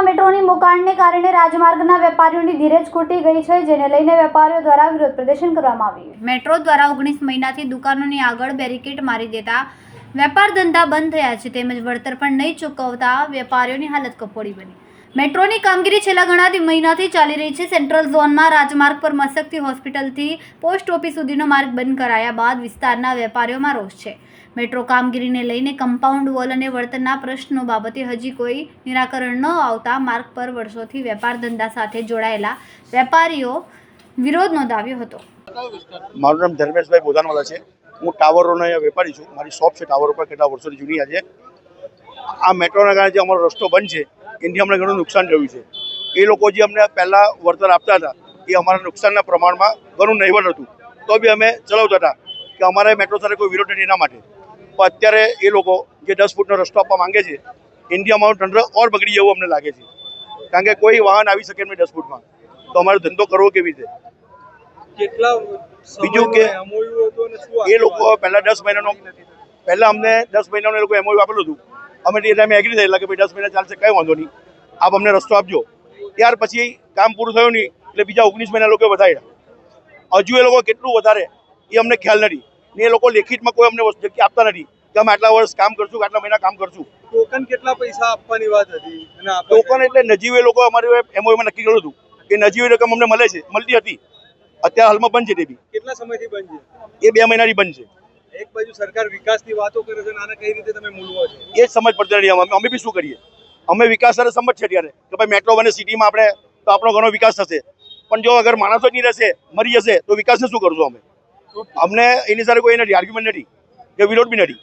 મેટ્રોની મુકાણને કારણે રાજમાર્ગના વેપારીઓની ધીરજ ખૂટી ગઈ છે, જેને લઈને વેપારીઓ દ્વારા વિરોધ પ્રદર્શન કરવામાં આવ્યું। મેટ્રો દ્વારા 19 મહિનાથી દુકાનોની આગળ બેરિકેડ મારી દેતા વેપાર ધંધા બંધ થયા છે, તેમજ વળતર પણ નહીં ચૂકવતા વેપારીઓની હાલત કફોડી બની। મેટ્રોની કામગીરી છેલ્લા ઘણા મહિનાથી ચાલી રહી છે। સેન્ટ્રલ ઝોનમાં રાજમાર્ગ પર મસ્કતી હોસ્પિટલથી પોસ્ટ ઓફિસ સુધીનો માર્ગ બંધ કરાયા બાદ વિસ્તારના વેપારીઓમાં રોષ છે। મેટ્રો કામગીરીને લઈને કમ્પાઉન્ડ વોલ અને વળતરના પ્રશ્નો બાબતે હજી કોઈ નિરાકરણ ન આવતા માર્ગ પર વર્ષોથી વેપાર ધંધા સાથે જોડાયેલા વેપારીઓ વિરોધ નોંધાવ્યો હતો। મારું નામ ધર્મેશભાઈ બોધાનવાલા છે। હું ટાવરોનો વેપારી છું। મારી શોપ છે ટાવર ઉપર, કેટલા વર્ષોથી જૂની છે। આ મેટ્રોના કારણે જે અમારો રસ્તો બંધ છે એનાથી અમને ઘણું નુકસાન થયું છે। એ લોકો જે અમને પહેલાં વળતર આપતા હતા એ અમારા નુકસાનના પ્રમાણમાં ઘણું નહીવત હતું, તો બી અમે ચલાવતા હતા કે અમારે મેટ્રો સાથે કોઈ વિરોધ નથી એના માટે। પણ અત્યારે એ લોકો જે 10 ફૂટનો રસ્તો આપવા માંગે છે એનાથી અમારું તંત્ર ઓર બગડી જવું અમને લાગે છે, કારણ કે કોઈ વાહન આવી શકે નહીં 10 ફૂટમાં, તો અમારો ધંધો કરવો કેવી રીતે? બીજું કે એ લોકો પહેલાં 10 મહિનાનો અમને 10 મહિનાનું એ લોકો એમઓયુ આપેલું હતું। અમે તે ટાઈમે એગ્રી થયેલા કે ભાઈ 10 મહિના ચાલશે, કંઈ વાંધો નહીં, આપ અમને રસ્તો આપજો। ત્યાર પછી કામ પૂરું થયું નહીં એટલે બીજા 19 મહિના લોકો વધાર્યા। હજુ એ લોકો કેટલું વધારે એ અમને ખ્યાલ નથી ને એ લોકો લેખિતમાં કોઈ અમને જગ્યા આપતા નથી કે અમે આટલા વર્ષ કામ કરશું, આટલા મહિના કામ કરશું। ટોકન કેટલા પૈસા આપવાની વાત હતી? ટોકન એટલે નજીવી એ લોકો અમારી એમઓયુમાં નક્કી કર્યું હતું કે નજીવી રકમ અમને મળતી હતી। અત્યારે હાલમાં બંધ છે તે બી। કેટલા સમયથી બંધ છે? એ 2 મહિનાથી બંધ છે। એક બાજુ સરકાર વિકાસની વાતો કરે છે, આને કઈ રીતે તમે મૂલવો છો એ જ સમજ પડતી નથી। અમે બી શું કરીએ? અમે વિકાસ સાથે સમજ છે ત્યારે કે ભાઈ મેટ્રો બને સિટીમાં આપણે તો આપણો ઘણો વિકાસ થશે, પણ જો અગર માણસો જ નહીં રહેશે, મરી જશે, તો વિકાસને શું કરશું અમે? અમને એની સાથે કોઈ નથી, આર્ગ્યુમેન્ટ નથી કે વિરોધ બી નથી।